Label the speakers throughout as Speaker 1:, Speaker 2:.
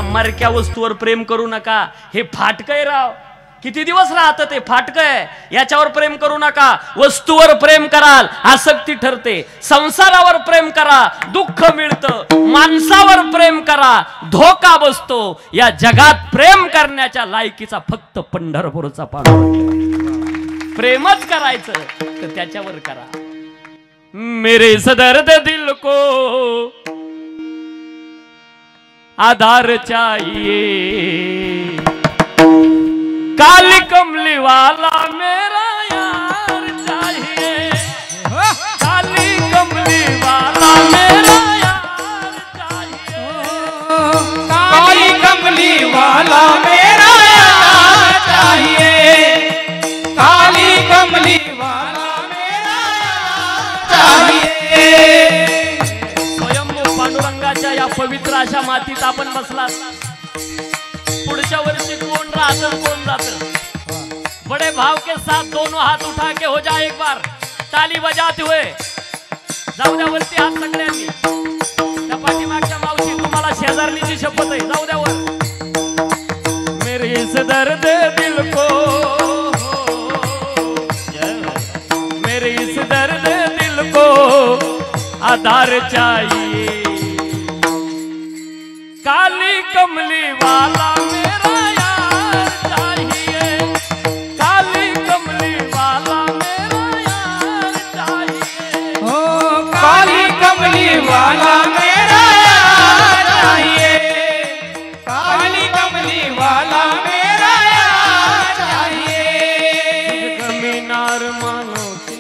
Speaker 1: मरक्या वस्तूवर प्रेम करू नका, हे फाटकय राव, किती दिवस राहतं ते फाटकय, याच्यावर प्रेम करू नका. वस्तूवर प्रेम कराल आसक्ती ठरते, संसारावर प्रेम करा दुःख मिळतं, माणसावर प्रेम करा धोका बसतो. या जगात प्रेम करण्याच्या लायकीचा फक्त पंढरपूरचा पांडुरंग. प्रेमच करायचं तर त्याच्यावर करा. मेरे इस दर्द दिल को आधार चाहिए, काली कमली वाला मेरा यार चाहिए, काली कमली वाला मेरा यार चाहिए,
Speaker 2: काली कमली वाला मेरा यार चाहिए, काली कमली वाला मेरा यार चाहिए.
Speaker 1: स्वयंभू पांडुरंगाच्या या पवित्र अशा मातीत आपण बसलात. पुढच्या वर्षी कोण राहतं कोण जातं. बड़े भाव के साथ दोनों हाथ उठा के हो जाए एक बार, ताली बजाते हुए जाऊ द्या वरती हात सगळ्यांनी. त्या पाठीमागच्या मावशी तुम्हाला शेजारणीची शपथ आहे, जाऊ द्या वर. मेरे इस दर्द दिल को, मेरे इस दर्द दिल को आधार चाहिए, काली कमली वाला मेरा यार चाहिए, काली कमली वाला मेरा यार चाहिए.
Speaker 2: ओ काली कमली वाला मेरा यार चाहिए, काली कमली वाला मेरा यार चाहिए.
Speaker 1: मीनार मानो की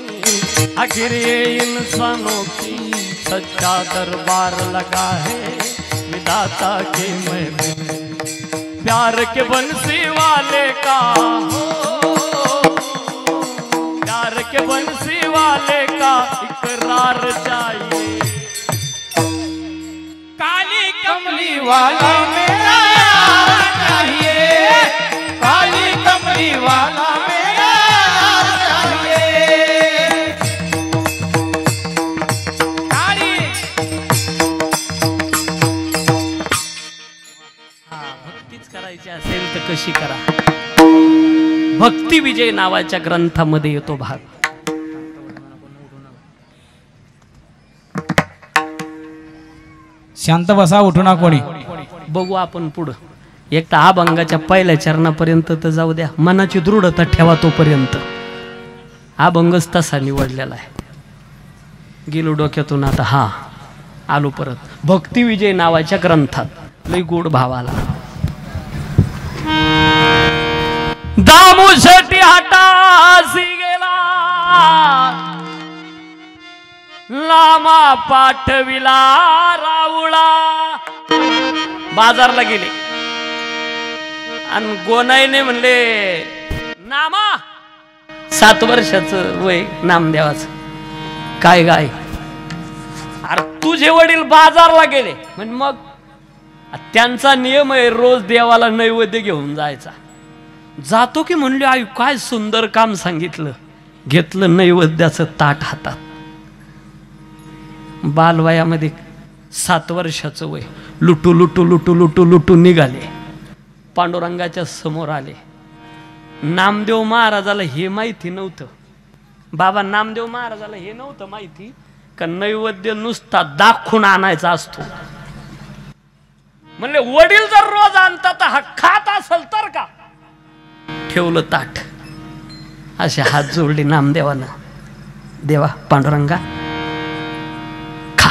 Speaker 1: आखिर ये इंसानों की सच्चा दरबार लगा है विधाता के महल, प्यार के बंसी वाले का हो, प्यार के बंसी वाले का इकरार चाहिए,
Speaker 2: काली कमली वाला मेरा यार चाहिए, काली कमली वाला मेरा यार चाहिए.
Speaker 1: करायची असेल तर कशी करा. भक्ती विजय नावाच्या ग्रंथामध्ये येतो भाग.
Speaker 3: शांत बसा, उठू ना कोणी.
Speaker 1: बघू आपण पुढं. एक तर अभंगाच्या पहिल्या चरणापर्यंत तर जाऊ द्या, मनाची दृढता ठेवा तोपर्यंत. अभंगच तसा निवडलेला आहे. गेलो डोक्यातून, आता हा आलो परत. भक्ती विजय नावाच्या ग्रंथात लई गोड भावाला. दामुशेटी हाटासी गेला, लामा पाठविला राऊळा. बाजारला गेले आणि गोनाईने म्हणले, नामा 7 वर्षाचं वय नामदेवाचं. काय गाय, अरे तुझे वडील बाजारला गेले म्हणजे मग त्यांचा नियम आहे रोज देवाला नैवेद्य घेऊन जायचा. जातो की म्हणले, आई काय सुंदर काम सांगितलं. घेतलं नैवेद्याचं ताट हातात. बालवयामध्ये 7 वर्षाचं वय, लुटू लुटू लुटू लुटू लुटू निघाले. पांडुरंगाच्या समोर आले. नामदेव महाराजाला हे माहिती नव्हतं. बाबा नामदेव महाराजाला हे नव्हतं माहिती का नैवेद्य नुसता दाखवून आणायचा असतो. म्हणले वडील जर रोज आणतात हा खात असेल तर का. ठेवलं ताट, असे हात जोडले नामदेवानं. देवा पांडुरंगा खा,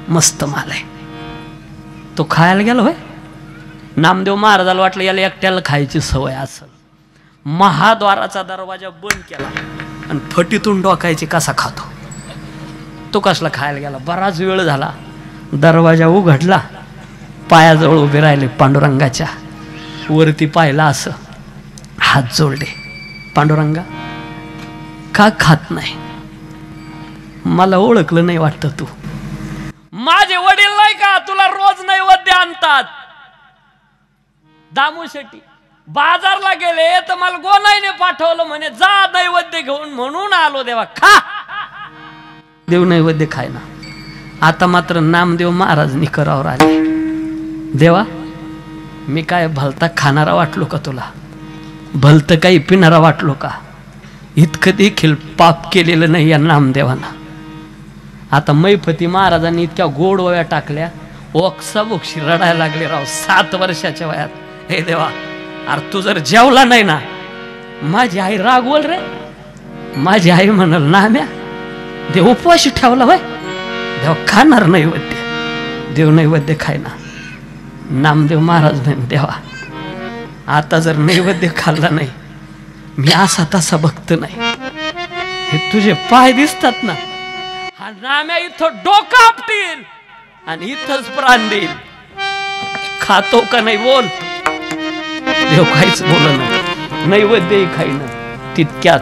Speaker 1: मस्त माल आहे. तो खायला गेला होय. नामदेव महाराजाला वाटलं याला एकट्याला खायची सवय असेल. महाद्वाराचा दरवाजा बंद केला आणि फटीतून डोकायची कसा खातो. तो कसला खायला गेला. बराच वेळ झाला. दरवाजा उघडला. पायाजवळ उभे राहिले पांडुरंगाच्या. वरती पाहिला असं, हात जोडले. पांडुरंगा का खात नाही. मला ओळखलं नाही वाटतं तू. माझे वडील नाही का तुला रोज नैवेद्य आणतात. दामू शेट्टी बाजारला गेले तर मला गोनाईने पाठवलं म्हणे जा नैवेद्य घेऊन, म्हणून आलो. देवा खा. देव नैवेद्य खाय ना. आता मात्र नामदेव महाराज निकरावर आले. देवा मी काय भलता खाणारा वाटलो का तुला? भलतं काही पिणारा वाटलो का? इतकं देखील पाप केलेलं नाही या नामदेवानं. आता मैफती महाराजांनी इतक्या गोड वया टाकल्या, ओक्साबोक्षी रडायला लागले राव 7 वर्षाच्या वयात. हे देवा, अरे तू जर जेवला नाही ना, माझी आई रागवल रे. माझी आई म्हणाल, नाम्या देव उपवाशी ठेवला वय, देव खाणार नैवेद्य. देव नैवेद्य खायना. नामदेव महाराज म्हणे, देवा आता जर नैवेद्य खाल्ला नाही, मी असा तसा भक्त नाही. हे तुझे पाय दिसतात ना, हा नाम्या इथं डोकं आपटील आणि इथंच प्राण देईल. खातो का नाही बोल. देव काहीच बोलणार, नैवेद्यही खाईना. तितक्यात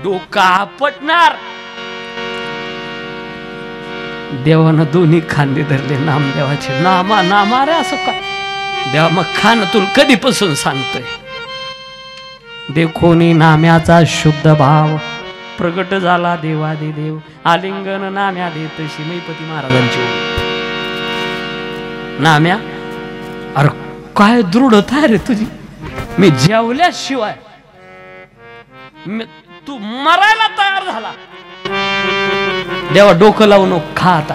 Speaker 1: डोकं आपटणार. देवानं दोन्ही खांदे धरले नामदेवाचे. नामा नामा रे असं का देवा? मग खान तुला कधीपासून सांगतोय. देखोनी नाम्याचा शुद्ध भाव प्रगट झाला देवादी देव. आलिंगन नाम्या देत मैफती महाराजांची. नाम्या, अरे काय दृढता रे तुझी. मी जेवल्याशिवाय तू मरायला तयार झाला. देवा डोकं लावू नको, खा आता.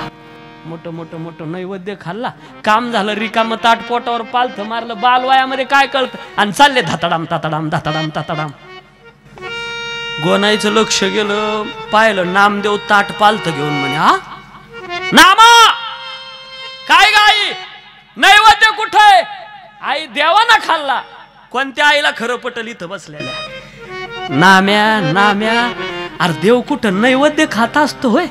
Speaker 1: मोठं मोठं मोठं नैवेद्य खाल्ला, काम झालं. रिकामं ताट पोटावर पालथं मारलं. बालवायामध्ये काय कळतं, आणि चालले धाताडाम धाताडाम धाताडाम धाताडाम. गोनाईचं लक्ष गेलं, पाहिलं नामदेव ताट पालथं घेऊन म्हणे, हा नामा काय गाई नैवेद्य कुठे? आई देवाना खाल्ला. कोणत्या आईला खरं पटल इथं बसलेल्या? नाम्या नाम्या, अरे देव कुठं नैवेद्य खाता असतो होय?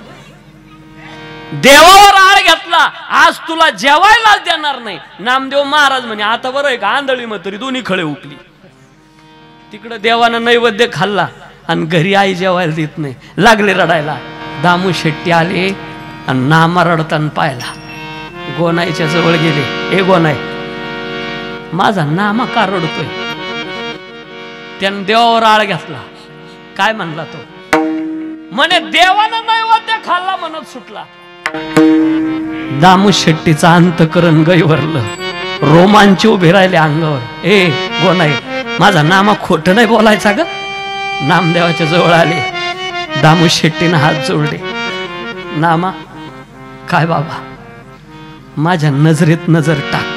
Speaker 1: देवावर आळ घेतला, आज तुला जेवायलाच देणार नाही. नामदेव महाराज म्हणे, आता बरं आहे का आंधळी म्हातारी दोन्ही खळे उकली. तिकडं देवानं नैवेद्य खाल्ला आणि घरी आई जेवायला देत नाही. लागले रडायला. दामू शेट्टी आले आणि नामा रडताना पाहिला. गोनाईच्या जवळ गेले. ए गोनाई, माझा नामा का रडतोय? त्यानं देवावर आळ घेतला. काय म्हणला तो? म्हणे देवानं नैवेद्य खाल्ला म्हणत सुटला. दामू शेट्टीचा अंतकरण गैवरलं. रोमांच उभे राहिले अंगावर. ए गोनाई, माझा नामा खोट नाही बोलायचा ग. नामदेवाच्या जवळ आले. दामू शेट्टीनं हात जोडले. नामा, काय बाबा, माझ्या नजरेत नजर टाक,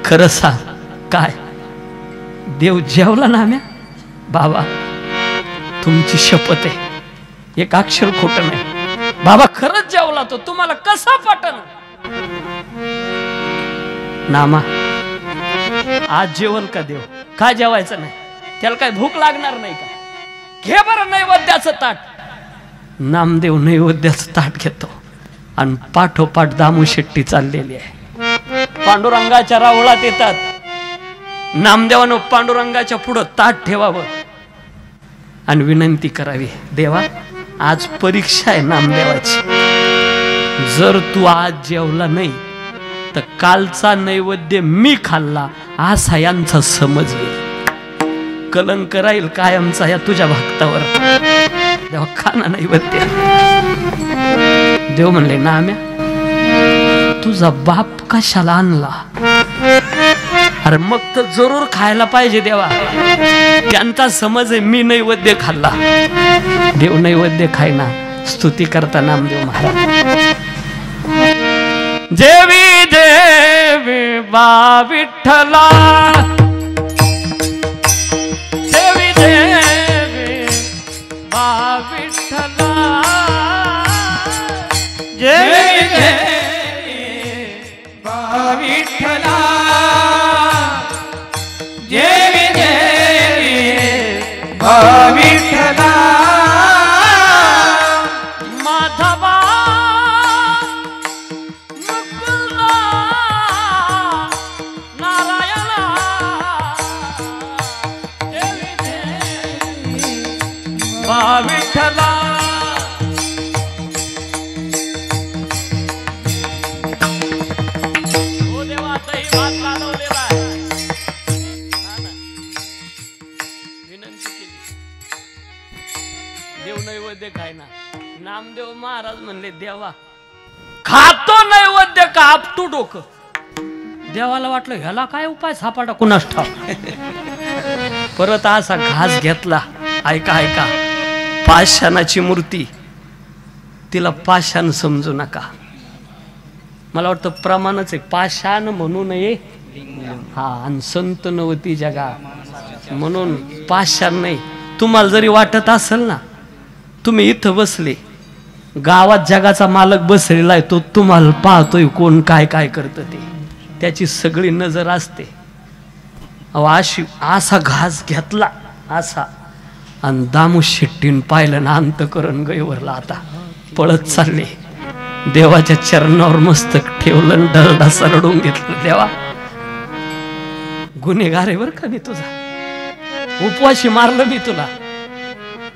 Speaker 1: खरं सांग काय देव जेवला नाम्या? बाबा तुमची शपथ आहे, एक अक्षर खोट नाही. बाबा खरंच जेवला तो, तुम्हाला कसा पटन? नामा, आज जेवल का देव? का जेवायचं नाही? त्याला काय भूक लागणार नाही का? घे बरं नैवेद्याचं ताट. नामदेव नैवेद्याचं ताट घेतो आणि पाठोपाठ दामू शेट्टी चाललेली आहे. पांडुरंगाच्या रावळात येतात. नामदेवानं पांडुरंगाच्या पुढं ताट ठेवावं आणि विनंती करावी, देवा आज परीक्षा आहे नामदेवाची. जर तू आज जेवला नाही तर कालचा नैवेद्य मी खाल्ला असा यांचा समज येईल. कलंक राहील कायमचा या तुझ्या भक्तावर. देवा खाना नैवेद्य. देव म्हणले, नाम्या तुझा बाप कशाला आणला? अरे मग तर जरूर खायला पाहिजे देवा. त्यांचा समज आहे मी नैवेद्य खाल्ला. देव नैवेद्य खायना. स्तुती करता नामदेव महाराज. जेवी देवी बा विठ्ठला, देवी देवी बा विठ्ठला,
Speaker 2: जेवी देवी बा विठ्ठला, जेवी देवी बा विठ्ठला.
Speaker 1: माधवा मुकुंदा नारायणा, देवी देवी बा विठ्ठला. हो देवाचाही भात लादवलेला आहे. विनंती केली. देव नैवेद्य खायना. नामदेव महाराज म्हणले, देवा खातो नैवेद्य का आपटू डोकं? देवाला वाटलं ह्याला काय उपाय सापडा कुणास ठाव. परत असा घास घेतला. ऐका ऐका, पाषाणाची मूर्ती, तिला पाषाण समजू नका. मला वाटतं प्रमाणच आहे, पाषाण म्हणू नये. हा, आणि संत नवती जगा म्हणून पाषाण नाही. तुम्हाला जरी वाटत असेल ना, तुम्ही इथं बसले, गावात जगाचा मालक बसलेला आहे, तो तुम्हाला पाहतोय कोण काय काय करतं ते, त्याची सगळी नजर असते. असा घास घेतला असा, आणि दामू शेट्टीन पाहिलं ना, अंतकरण गैवरला. आता पळत चालले, देवाच्या चरणावर मस्तक ठेवलं, डरडा सरडून घेतलं. देवा, गुन्हेगार आहे बर का मी तुझा, उपवाशी मारलं मी तुला,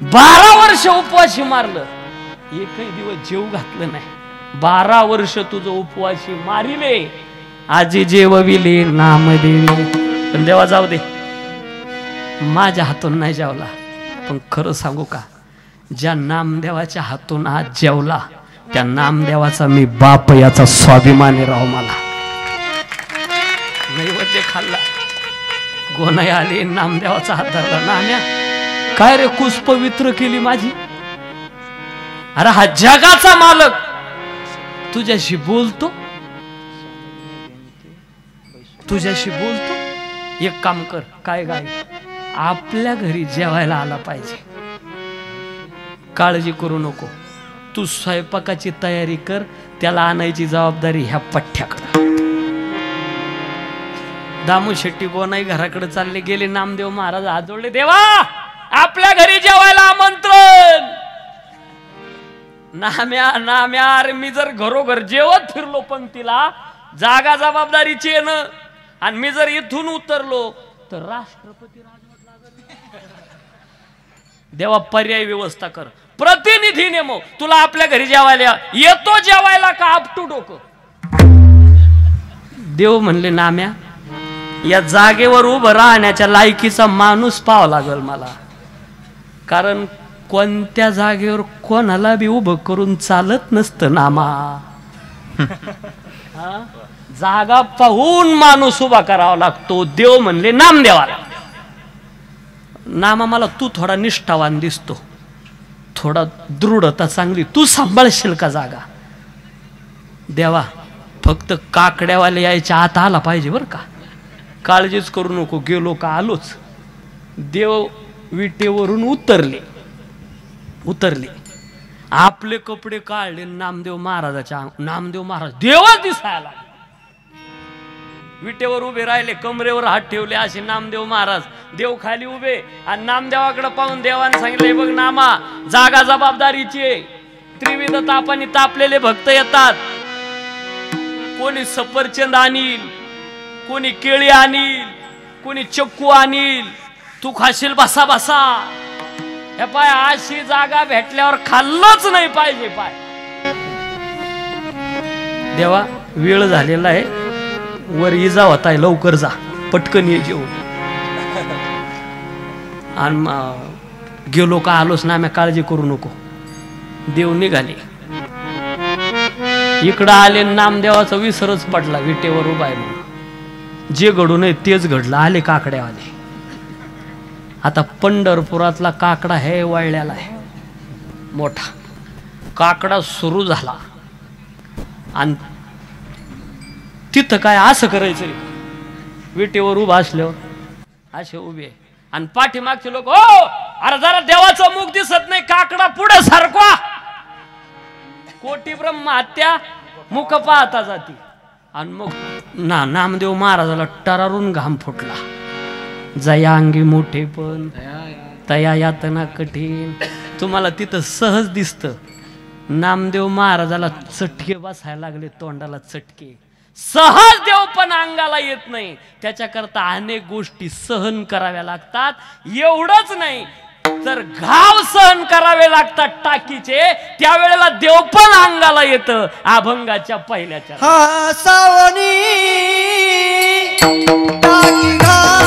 Speaker 1: 12 वर्ष उपवाशी मारलं, एकही दिवस जेव घातलं नाही. 12 वर्ष तुझं उपवाशी मारिले, आजी जेवविले नाम देवी. पण देवा जाऊ दे, माझ्या हातून नाही जेवला. पण खरं सांगू का, ज्या नामदेवाच्या हातून आज जेवला, त्या नामदेवाचा मी बाप याचा स्वाभिमानी राव. मला नैवेद्य खाल्ला, गोनाई आली, नामदेवाचा हात धरला. नाम्या काय रे, कुस पवित्र केली माझी. अरे हा जगाचा मालक तुझ्याशी बोलतो, तुझ्याशी बोलतो. एक काम कर, काय गाय, आपल्या घरी जेवायला आला पाहिजे. काळजी करू नको, तू स्वयंपाकाची तयारी कर, त्याला आणायची जबाबदारी ह्या पठ्ठ्याकडे. दामू शेट्टी गोनाई घराकडे चालले गेले. नामदेव महाराज हात जोडले, देवा आपल्या घरी जेवायला आमंत्रण. नाम्या नाम्या, अरे मी जर घरोघर जेवत फिरलो पंक्तीला, जागा जबाबदारीची आहे ना, आणि मी जर इथून उतरलो तर राष्ट्रपती राजवट लागत. देवा पर्याय व्यवस्था कर, प्रतिनिधी नेमो, तुला आपल्या घरी जेवायला येतो, जेवायला का आपटू डोकं. देव म्हणले, नाम्या या जागेवर उभं राहण्याच्या लायकीचा माणूस पाहावा लागल मला, कारण कोणत्या जागेवर कोणाला बी उभं करून चालत नसतं नामा. जागा पाहून माणूस उभा करावा लागतो. देव म्हणले नामदेवाला, नामा मला तू थोडा निष्ठावान दिसतो, थोडा दृढता चांगली, तू सांभाळशील का जागा. देवा फक्त काकड्यावाले यायच्या आत आला पाहिजे बर का, काळजीच करू नको, गेलो का आलोच. देव विटेवरून उतरले, आपले कपडे काढले, नामदेव महाराजाच्या, नामदेव महाराज देवच दिसायला. विटेवर उभे राहिले, कमरेवर हात ठेवले असे नामदेव महाराज. देव खाली उभे, आणि नामदेवाकडे पाहून देवाने सांगितले, बघ नामा, जागा जबाबदारीची आहे. त्रिविध तापाने तापलेले भक्त येतात, कोणी सफरचंद आणील, कोणी केळी आणील, कोणी चक्कू आणील, तू खाशील बसा बसा. हे पाय, अशी जागा भेटल्यावर खाल्लंच नाही पाहिजे. पाय देवा वेळ झालेला आहे, वर इजा होताय, लवकर जा, पटकन ये जेवून. आणि गेलो का आलोच ना, आम्ही काळजी करू नको. देव निघाले, इकडं आले, नामदेवाचा विसरच पडला, विटेवर उभा आहे म्हणून. जे घडू नये तेच घडलं. आले काकड्यावाले. आता पंढरपुरातला काकडा हे वळल्याला आहे मोठा. काकडा सुरू झाला, आणि तिथं काय असं करायचं, विटेवर उभा असल्यावर असे उभे, आणि पाठीमागचे लोक, हो अरे जरा देवाचं मुख दिसत नाही, काकडा पुढे सारखा. कोटी ब्रह्महत्या मुख पाहता जाती. आणि मग नामदेव महाराजाला टरारून घाम फुटला. जया अंगी मोठे पण तया यातना कठीण. तुम्हाला तिथं सहज दिसतं. नामदेव महाराजाला चटके बसायला लागले, तोंडाला चटके. सहज देव पण अंगाला येत नाही, त्याच्याकरता अनेक गोष्टी सहन कराव्या लागतात. एवढंच नाही तर घाव सहन करावे लागतात टाकीचे, त्यावेळेला देव पण अंगाला येतं. अभंगाच्या पहिल्याच्या
Speaker 2: हा सावनी टाकी घा